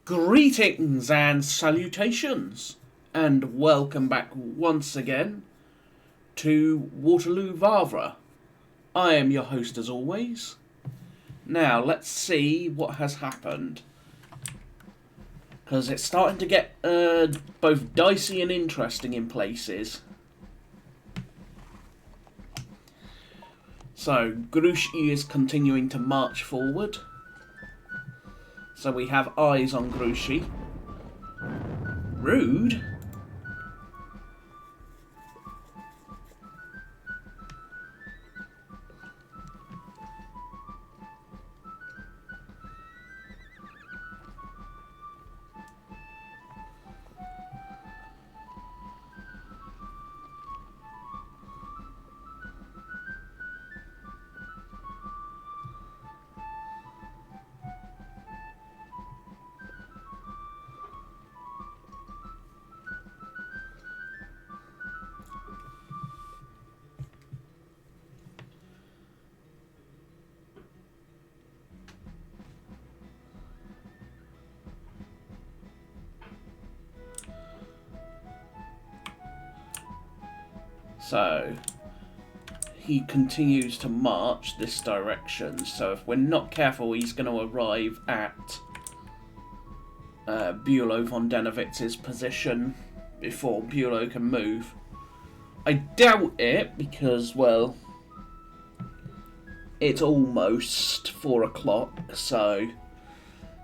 Greetings and salutations, and welcome back once again to Waterloo and Wavre. I am your host as always. Now, let's see what has happened. Because it's starting to get both dicey and interesting in places. So, Grouchy is continuing to march forward. So we have eyes on Grouchy. Rude. So, he continues to march this direction, so if we're not careful he's going to arrive at Bülow von Dennewitz's position before Bülow can move. I doubt it, because, well, it's almost 4 o'clock, so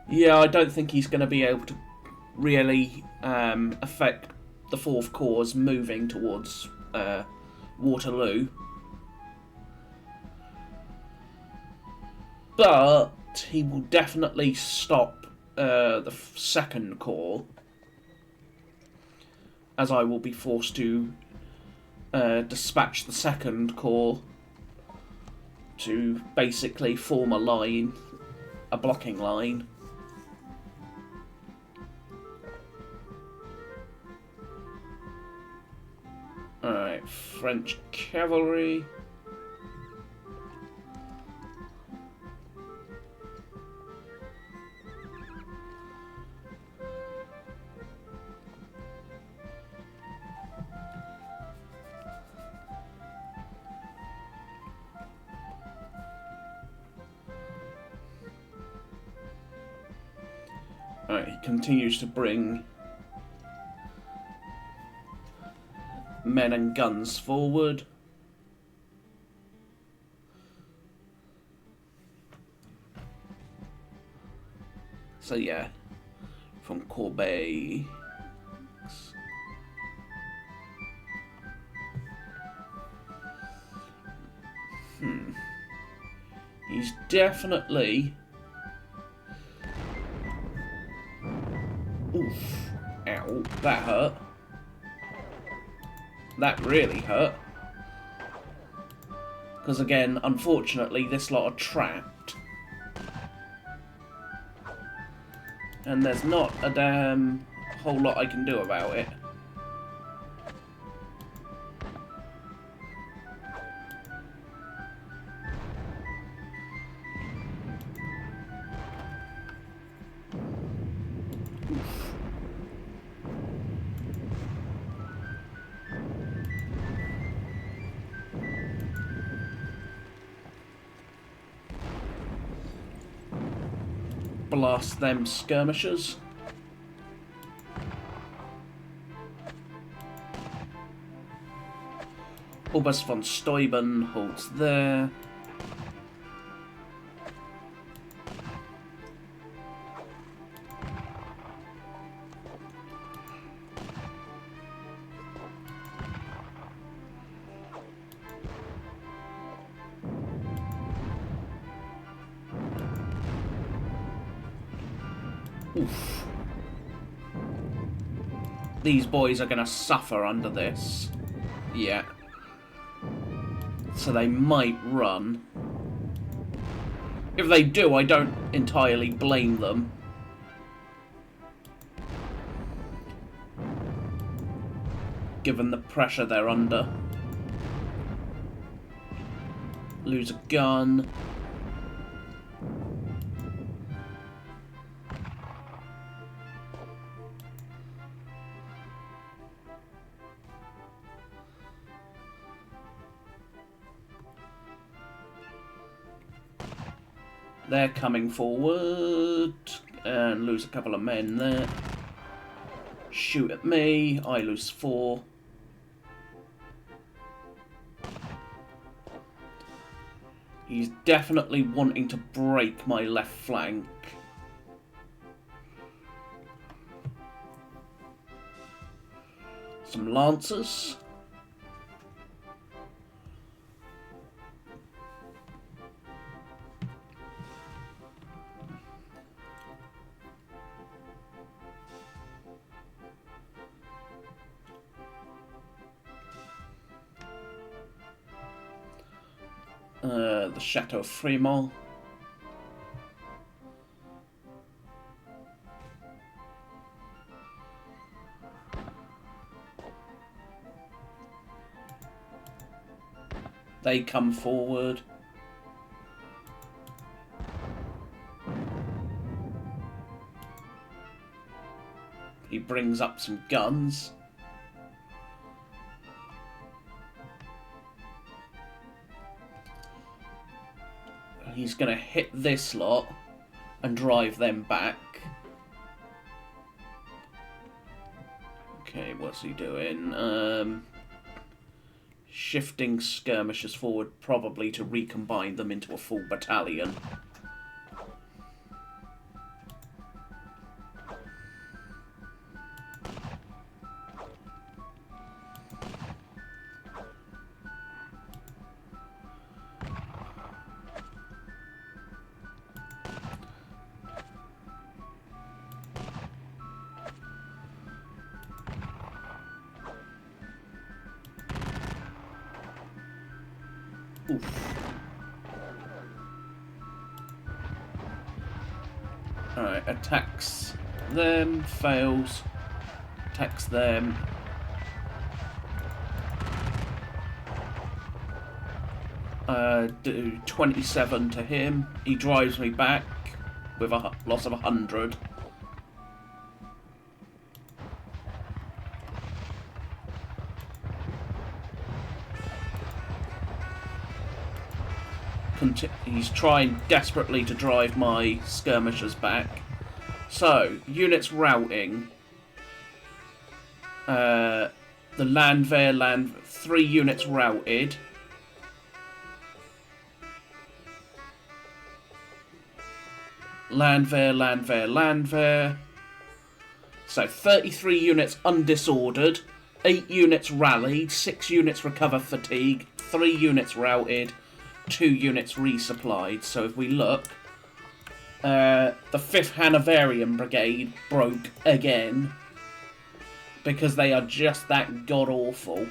yeah, I don't think he's going to be able to really affect the 4th Corps moving towards Waterloo. But he will definitely stop the 2nd Corps, as I will be forced to dispatch the 2nd Corps to basically form a line, a blocking line. Alright, French cavalry. Alright, he continues to bring men and guns forward. So yeah, from Corbeil. He's definitely... Oof. Ow, that hurt. That really hurt. Because again, unfortunately, this lot are trapped. And there's not a damn whole lot I can do about it. Blast them skirmishers. Oberst von Steuben holds there. Oof. These boys are going to suffer under this. Yeah. So they might run. If they do, I don't entirely blame them. Given the pressure they're under. Lose a gun. They're coming forward and lose a couple of men there. Shoot at me. I lose 4. He's definitely wanting to break my left flank. Some lancers. The Chateau of Fremont. They come forward. He brings up some guns. He's going to hit this lot and drive them back. Okay, what's he doing? Shifting skirmishers forward, probably to recombine them into a full battalion. Oof. Alright, attacks them, fails, attacks them. Do 27 to him. He drives me back with a loss of 100. He's trying desperately to drive my skirmishers back. So, units routing. The Landwehr, 3 units routed. Landwehr. So, 33 units undisordered. 8 units rallied. 6 units recover fatigue. 3 units routed. 2 units resupplied. So if we look, the 5th Hanoverian Brigade broke again because they are just that god-awful.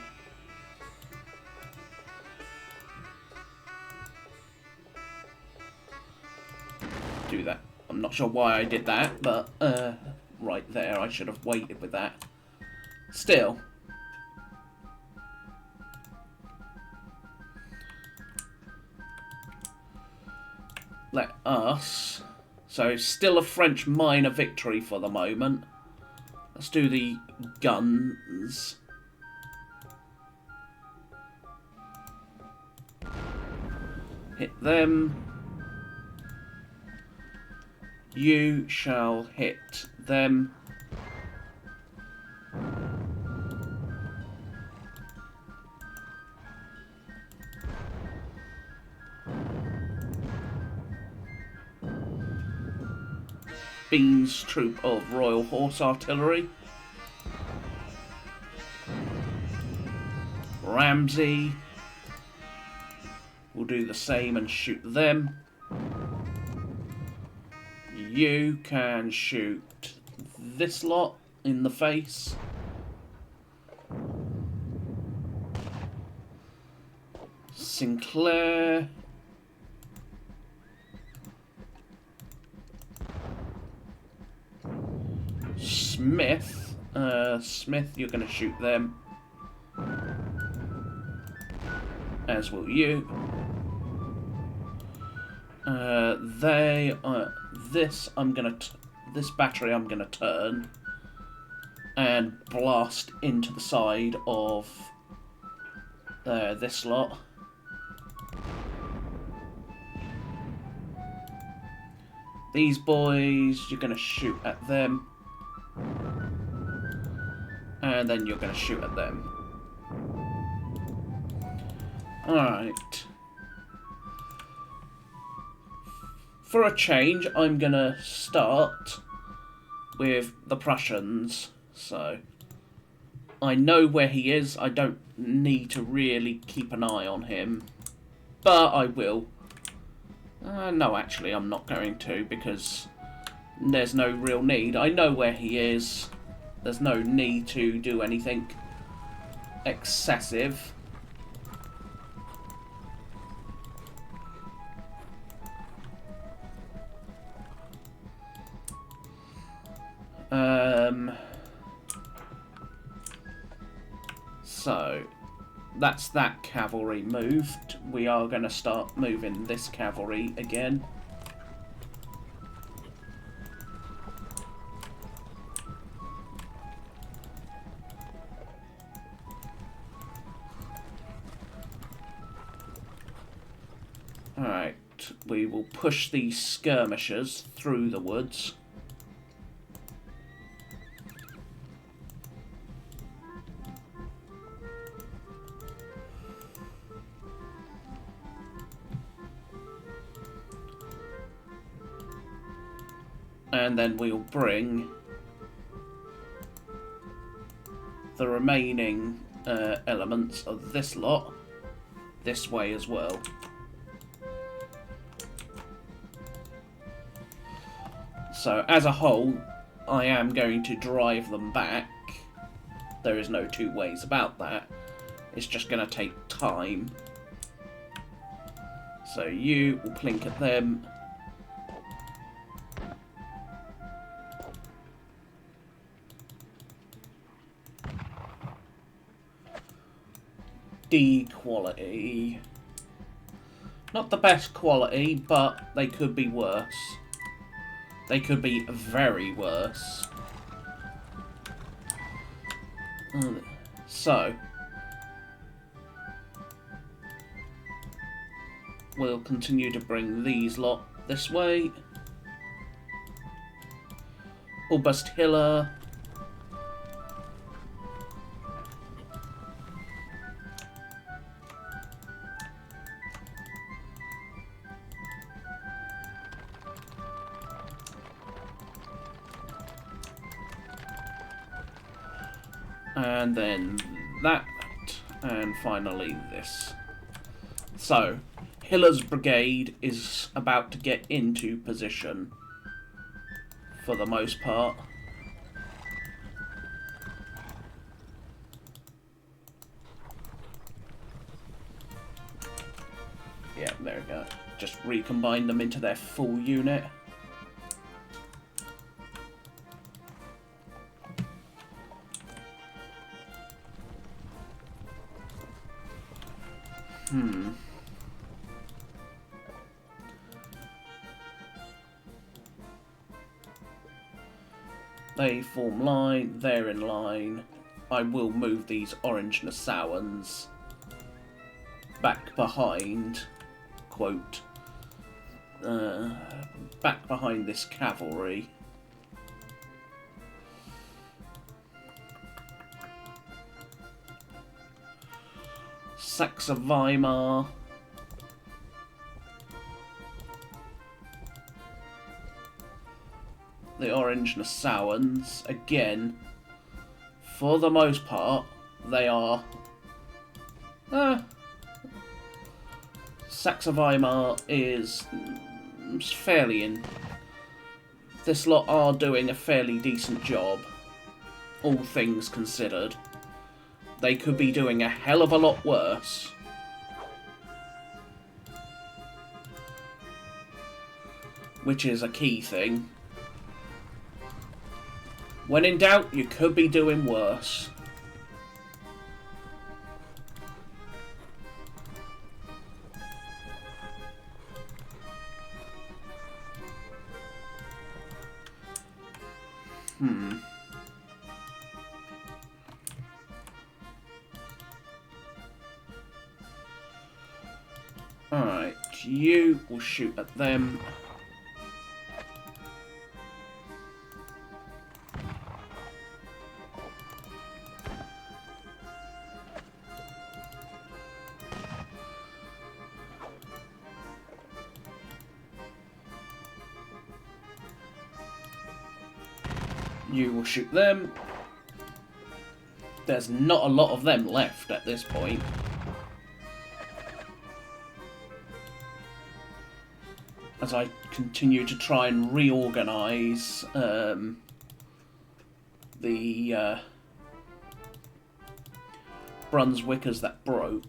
Do that. I'm not sure why I did that, but right there, I should have waited with that. Still. Let us... So, still a French minor victory for the moment. Let's do the guns. Hit them. You shall hit them. Bean's troop of Royal Horse Artillery. Ramsey will do the same and shoot them. You can shoot this lot in the face. Sinclair. Smith, you're going to shoot them. As will you. This battery I'm going to turn and blast into the side of this lot. These boys, you're going to shoot at them. And then you're going to shoot at them. Alright. For a change, I'm going to start with the Prussians. So, I know where he is. I don't need to really keep an eye on him. But I will. No, actually, I'm not going to, because there's no real need. I know where he is. There's no need to do anything excessive. So, that's that cavalry moved. We are going to start moving this cavalry again. Alright, we will push these skirmishers through the woods. And then we'll bring the remaining elements of this lot this way as well. So, as a whole, I am going to drive them back. There is no two ways about that. It's just going to take time. So, you will plink at them. D quality. Not the best quality, but they could be worse. They could be very worse. So, we'll continue to bring these lot this way. Oberst-Hiller. And then that, and finally this. So, Hiller's brigade is about to get into position, for the most part. Yeah, there we go. Just recombine them into their full unit. They form line, they're in line. I will move these orange Nassauans back behind, quote, back behind this cavalry. Saxe Weimar. The orange Nassauans, again, for the most part, they are... Saxe Weimar is fairly in... This lot are doing a fairly decent job, all things considered. They could be doing a hell of a lot worse. Which is a key thing. When in doubt, you could be doing worse. Alright, you will shoot at them. You will shoot them. There's not a lot of them left at this point. As I continue to try and reorganise the Brunswickers that broke.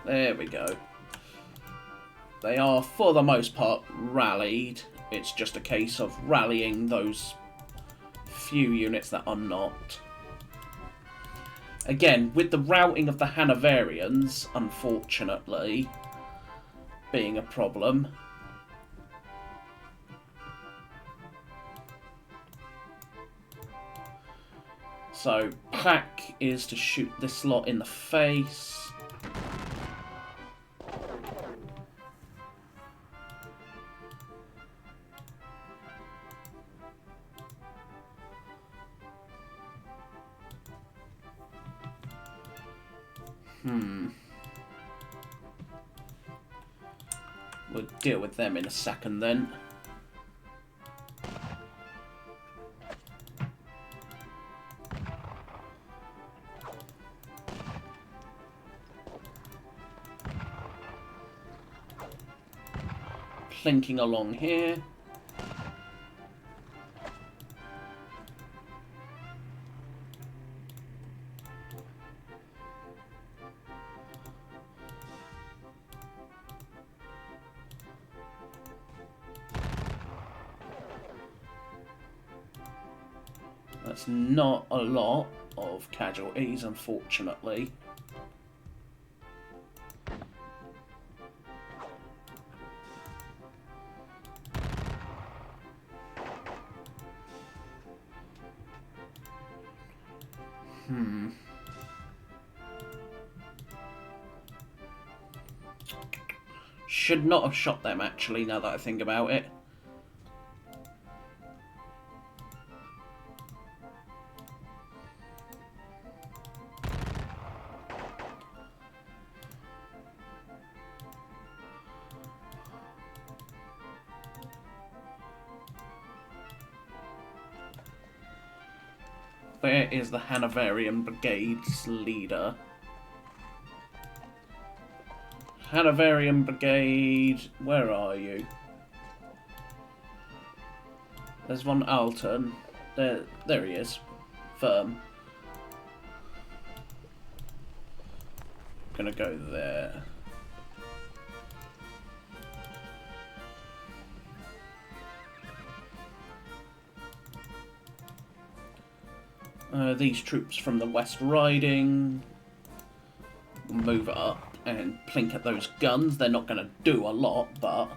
There we go. They are, for the most part, rallied. It's just a case of rallying those few units that are not. Again, with the routing of the Hanoverians, unfortunately, being a problem. So, pack is to shoot this lot in the face. We'll deal with them in a second then. Plinking along here. That's not a lot of casualties, unfortunately. Should not have shot them, actually, now that I think about it. There is the Hanoverian Brigade's leader. Hanoverian Brigade, where are you? There's von Alten. There he is. Firm. Gonna go there. These troops from the West Riding will move up and plink at those guns. They're not going to do a lot, but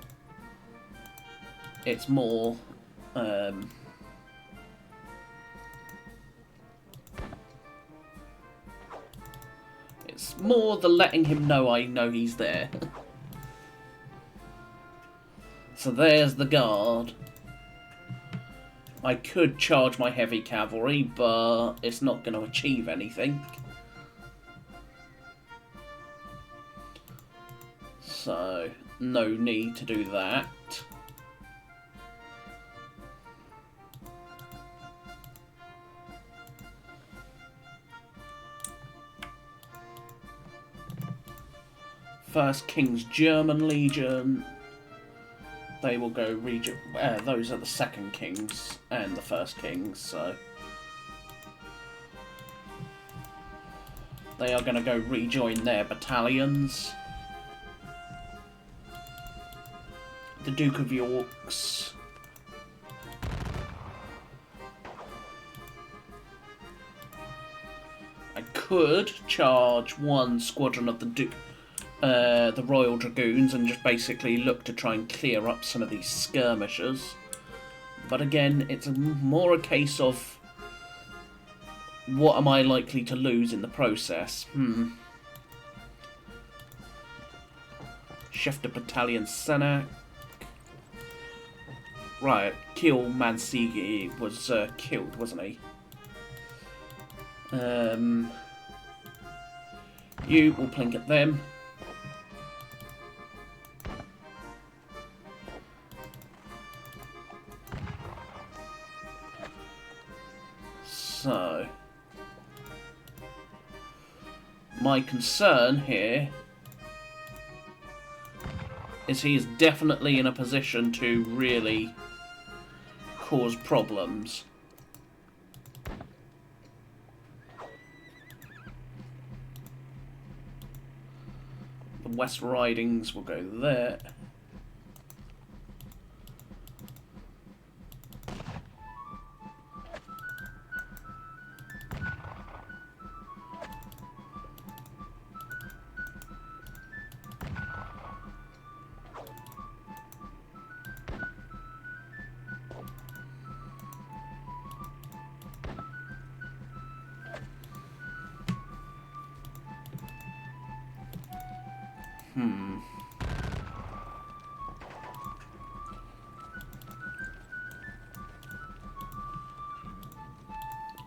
it's more it's more the letting him know I know he's there. So there's the guard. I could charge my heavy cavalry, but it's not going to achieve anything. So, no need to do that. First King's German Legion. They will go region. Those are the second Kings and the first Kings, so they are going to go rejoin their battalions. The Duke of York's I could charge one squadron of the Royal Dragoons and just basically look to try and clear up some of these skirmishers. But again, it's more a case of what am I likely to lose in the process? Chef de Battalion Senac. Right, Kiel Mansigi was killed, wasn't he? You will plink at them. So, my concern here is he is definitely in a position to really cause problems. The West Ridings will go there.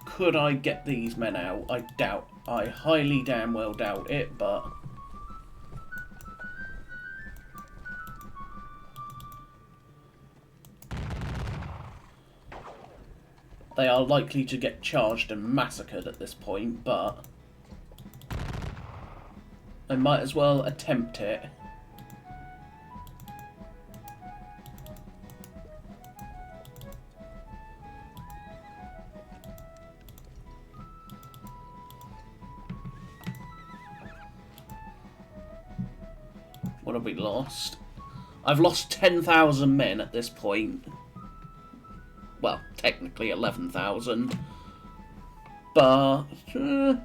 Could I get these men out? I highly damn well doubt it, but they are likely to get charged and massacred at this point, but I might as well attempt it. What have we lost? I've lost 10,000 men at this point. Well, technically 11,000. But to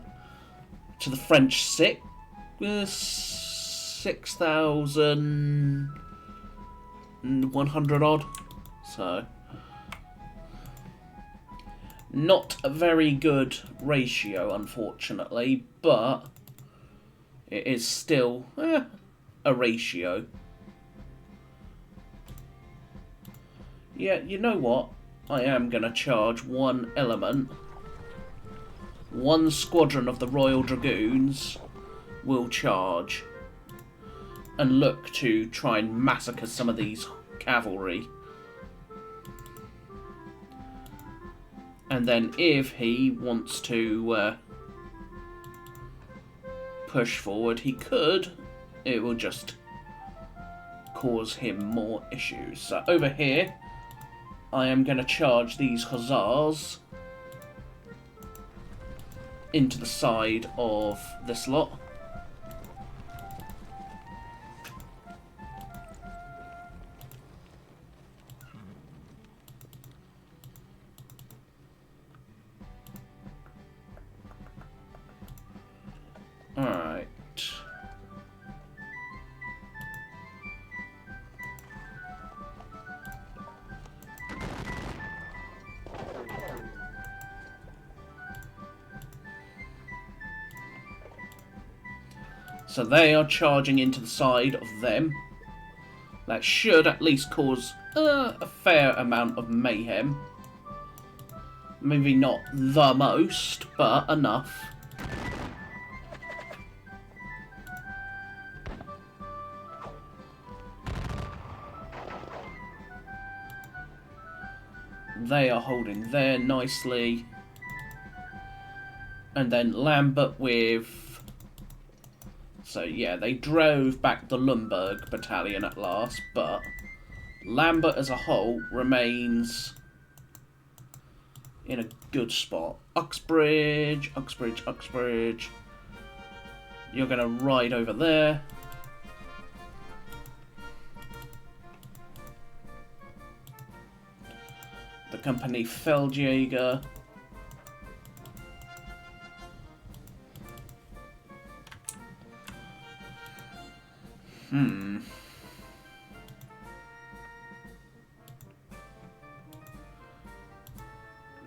the French 6,100 odd. So, not a very good ratio, unfortunately, but it is still a ratio. Yeah, you know what? I am going to charge one element. One squadron of the Royal Dragoons will charge and look to try and massacre some of these cavalry. And then if he wants to push forward, he could. It will just cause him more issues. So over here, I am going to charge these hussars into the side of this lot. Alright. So they are charging into the side of them. That should at least cause a fair amount of mayhem. Maybe not the most, but enough. They are holding there nicely. And then Lambert with... So yeah, they drove back the Lumberg battalion at last, but Lambert as a whole remains in a good spot. Uxbridge, Uxbridge, Uxbridge. You're going to ride over there. The company Feldjäger.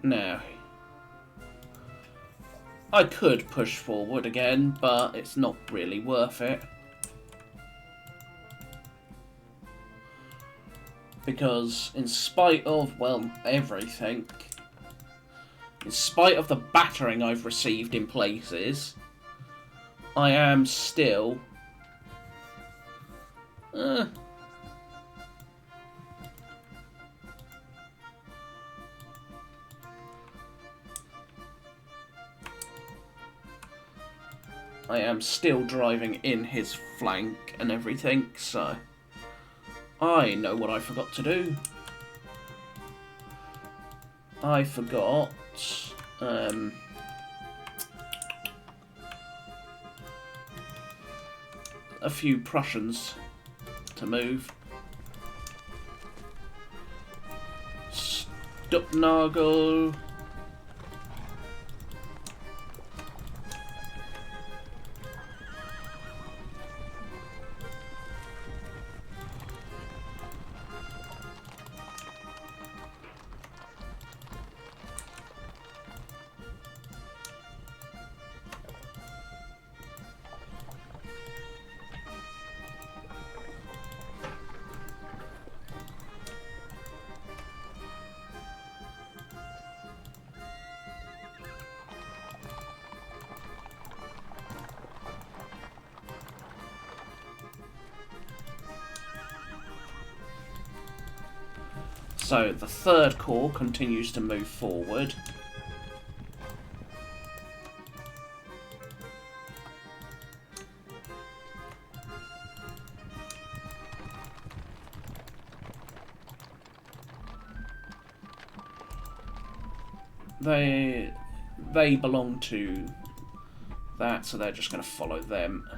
Now, I could push forward again, but it's not really worth it. Because in spite of, well, everything, in spite of the battering I've received in places, I am still... I am still driving in his flank and everything, so I know what I forgot to do. I forgot a few Prussians to move. Stuttnagel. So the Third Corps continues to move forward. They belong to that, so they're just going to follow them.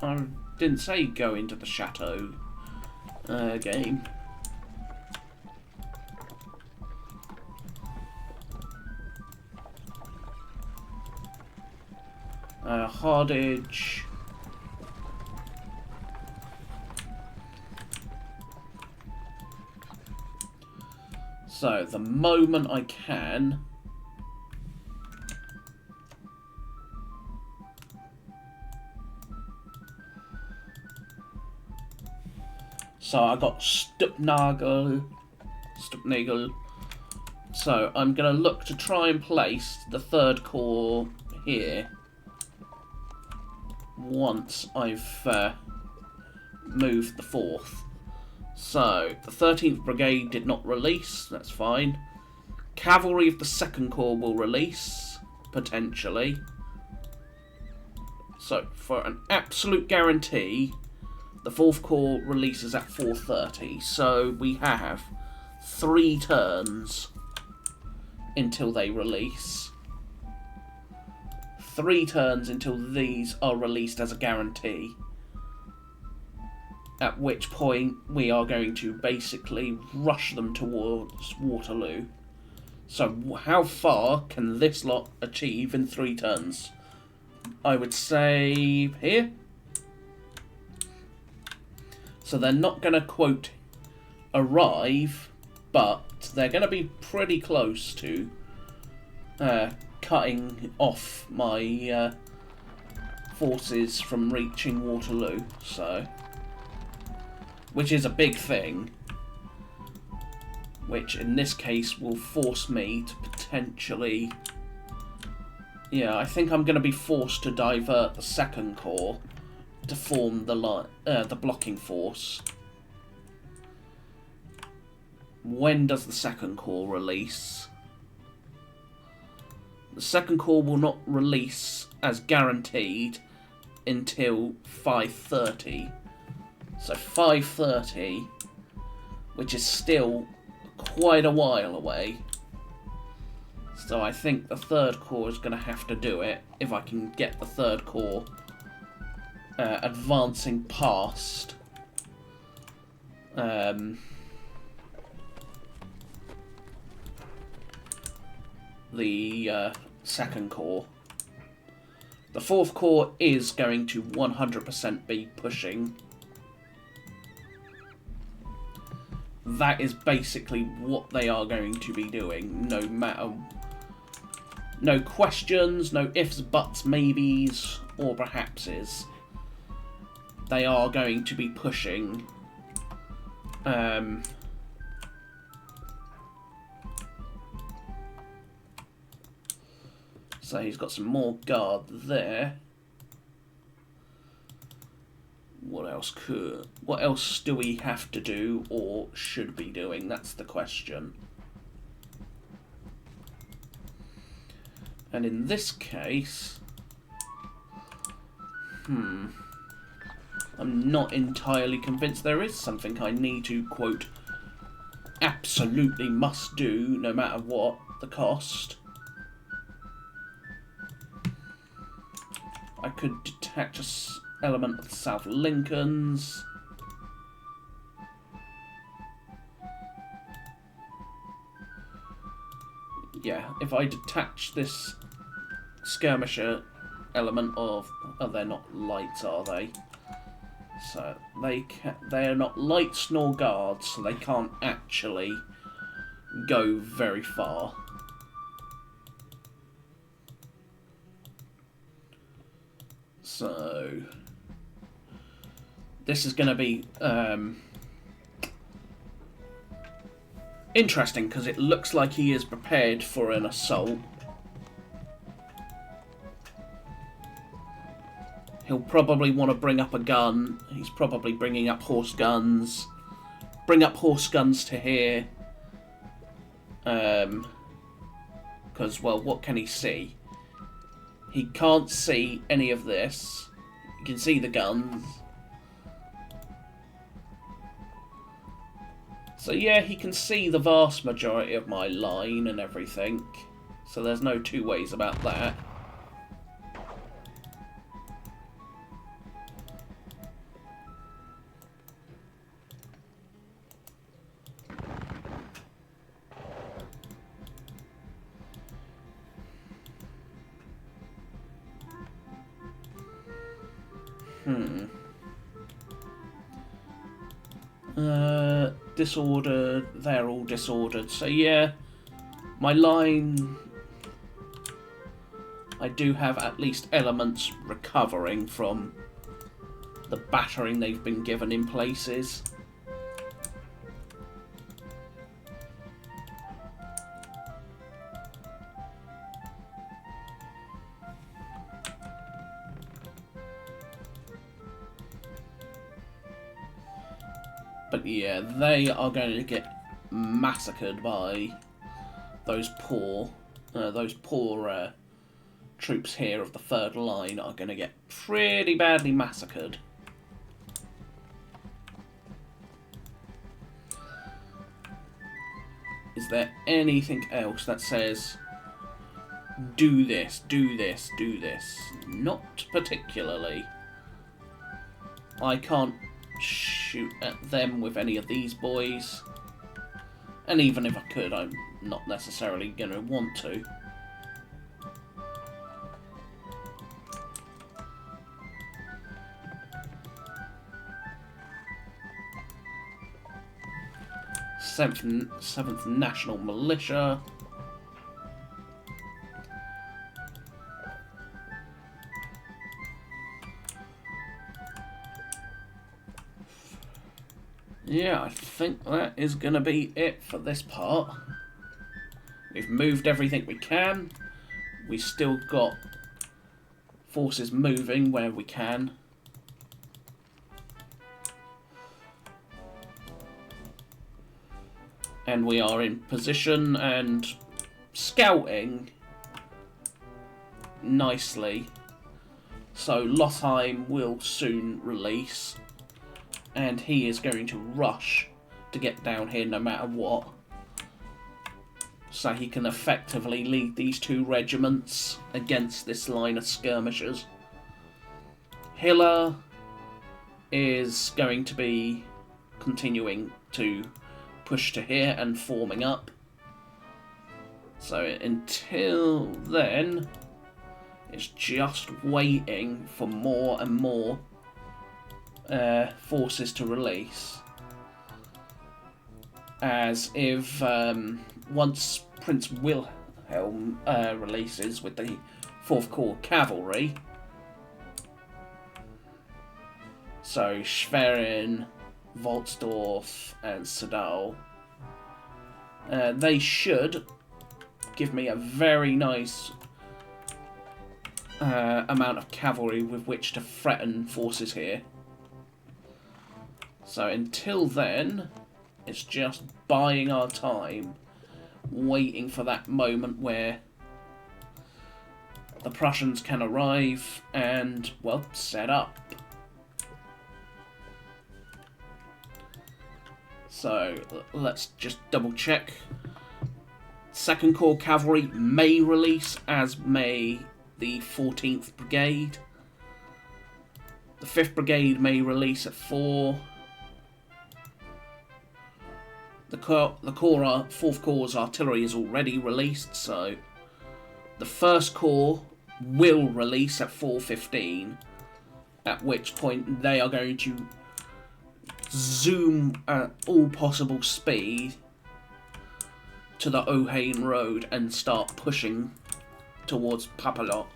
I didn't say go into the chateau game. Hardage. So, the moment I can, so I got Stuttnagel. So I'm going to look to try and place the Third Corps here once I've moved the 4th. So the 13th Brigade did not release, that's fine. Cavalry of the 2nd Corps will release, potentially. So for an absolute guarantee, the 4th Corps releases at 4:30, so we have 3 turns until they release. 3 turns until these are released as a guarantee. At which point we are going to basically rush them towards Waterloo. So how far can this lot achieve in 3 turns? I would say here. So they're not going to, quote, arrive, but they're going to be pretty close to cutting off my forces from reaching Waterloo, so, which is a big thing, which in this case will force me to potentially, yeah, I think I'm going to be forced to divert the 2nd Corps to form the blocking force. When does the 2nd Corps release? The 2nd Corps will not release as guaranteed until 5:30. So 5:30, which is still quite a while away. So I think the 3rd Corps is going to have to do it if I can get the 3rd Corps advancing past the 2nd Corps. The 4th Corps is going to 100% be pushing. That is basically what they are going to be doing, no matter... No questions, no ifs, buts, maybes, or perhapses. They are going to be pushing. So he's got some more guard there. What else do we have to do or should be doing? That's the question. And in this case, I'm not entirely convinced there is something I need to, quote, absolutely must do, no matter what the cost. I could detach an element of the South Lincolns. Yeah, if I detach this skirmisher element of... Oh, they're not lights, are they? So, they're not lights nor guards, so they can't actually go very far. So, this is going to be interesting, because it looks like he is prepared for an assault. He'll probably want to bring up a gun. He's probably bringing up horse guns. Bring up horse guns to here. Because, well, what can he see? He can't see any of this. You can see the guns. So yeah, he can see the vast majority of my line and everything. So there's no two ways about that. Disordered. They're all disordered. So yeah, my line... I do have at least elements recovering from the battering they've been given in places. But yeah, they are going to get massacred by those poor troops here of the third line are going to get pretty badly massacred. Is there anything else that says, do this, do this, do this? Not particularly. I can't shoot at them with any of these boys. And even if I could, I'm not necessarily going to want to. Seventh National Militia. Yeah, I think that is going to be it for this part. We've moved everything we can. We still got forces moving where we can. And we are in position and scouting nicely. So Lothheim will soon release. And he is going to rush to get down here no matter what. So he can effectively lead these two regiments against this line of skirmishers. Hiller is going to be continuing to push to here and forming up. So until then, it's just waiting for more and more forces to release. As if once Prince Wilhelm releases with the 4th Corps Cavalry, so Schwerin, Volksdorf and Sedan, they should give me a very nice amount of cavalry with which to threaten forces here. So until then, it's just buying our time, waiting for that moment where the Prussians can arrive and, well, set up. So, let's just double check. 2nd Corps Cavalry may release, as may the 14th Brigade. The 5th Brigade may release at 4. The 4th Corps' artillery is already released, so the 1st Corps will release at 4:15, at which point they are going to zoom at all possible speed to the Ohain Road and start pushing towards Papalot.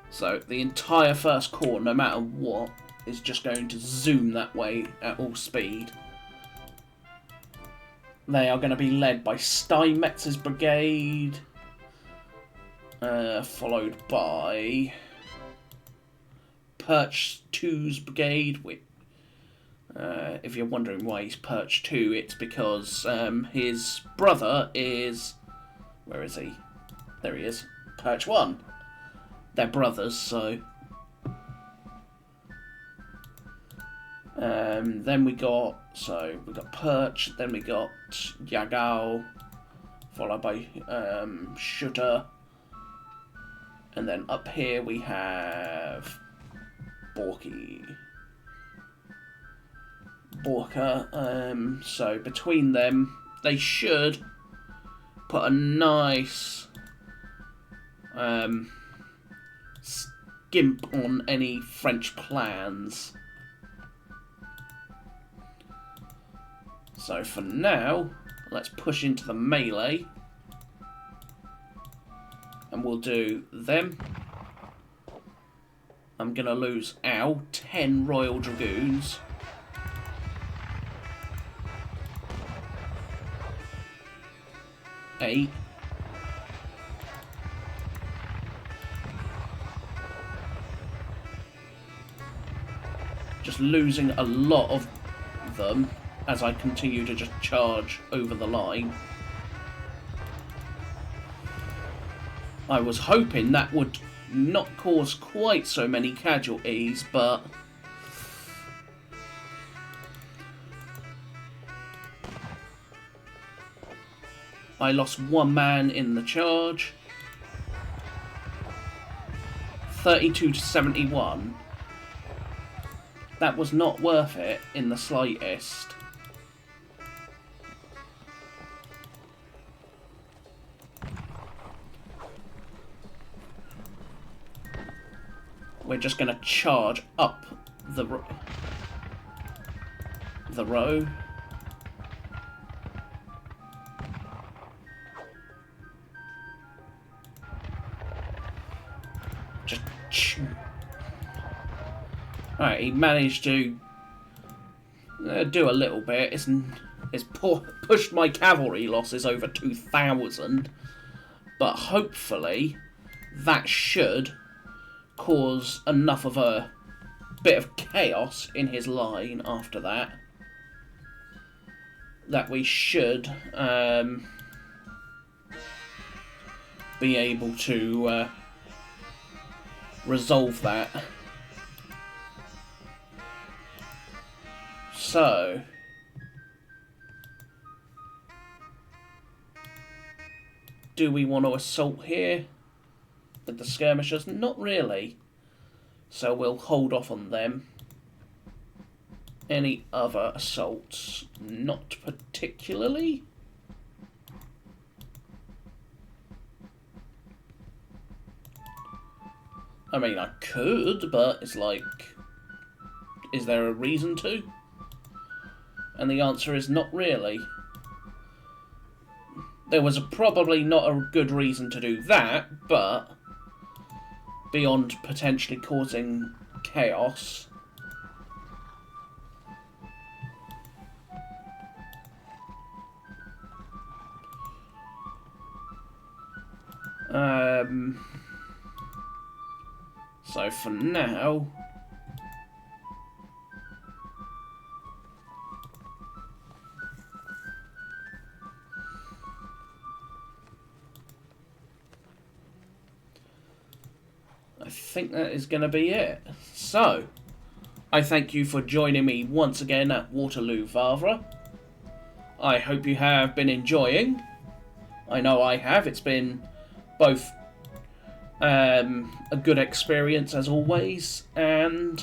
So the entire 1st Corps, no matter what, is just going to zoom that way at all speed. They are going to be led by Steinmetz's brigade, followed by Perch 2's brigade. If you're wondering why he's Perch 2, it's because his brother is... Where is he? There he is. Perch 1. They're brothers, so... then we got Perch, then we got Yagao, followed by Shutter, and then up here we have Borka. So between them, they should put a nice skimp on any French plans. So for now, let's push into the melee. And we'll do them. I'm going to lose 10 Royal Dragoons. Eight. Just losing a lot of them as I continue to just charge over the line. I was hoping that would not cause quite so many casualties, but I lost 1 man in the charge. 32 to 71. That was not worth it in the slightest. We're just going to charge up the row. Just... Alright, he managed to do a little bit. It's pushed my cavalry losses over 2,000. But hopefully that should cause enough of a bit of chaos in his line after that we should be able to resolve that. So do we want to assault here with the skirmishers? Not really. So we'll hold off on them. Any other assaults? Not particularly. I mean, I could, but it's like, is there a reason to? And the answer is not really. There was probably not a good reason to do that, but beyond potentially causing chaos, so for now, think that is going to be it. So, I thank you for joining me once again at Waterloo Wavre. I hope you have been enjoying. I know I have. It's been both a good experience as always, and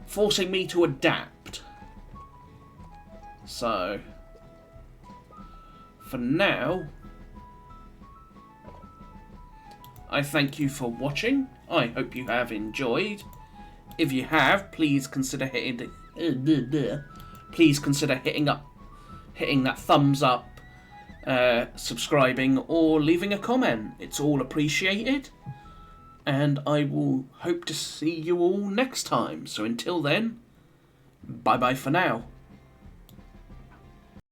forcing me to adapt. So, for now, I thank you for watching. I hope you have enjoyed. If you have, please consider hitting that thumbs up, subscribing, or leaving a comment. It's all appreciated. And I will hope to see you all next time. So until then, bye bye for now.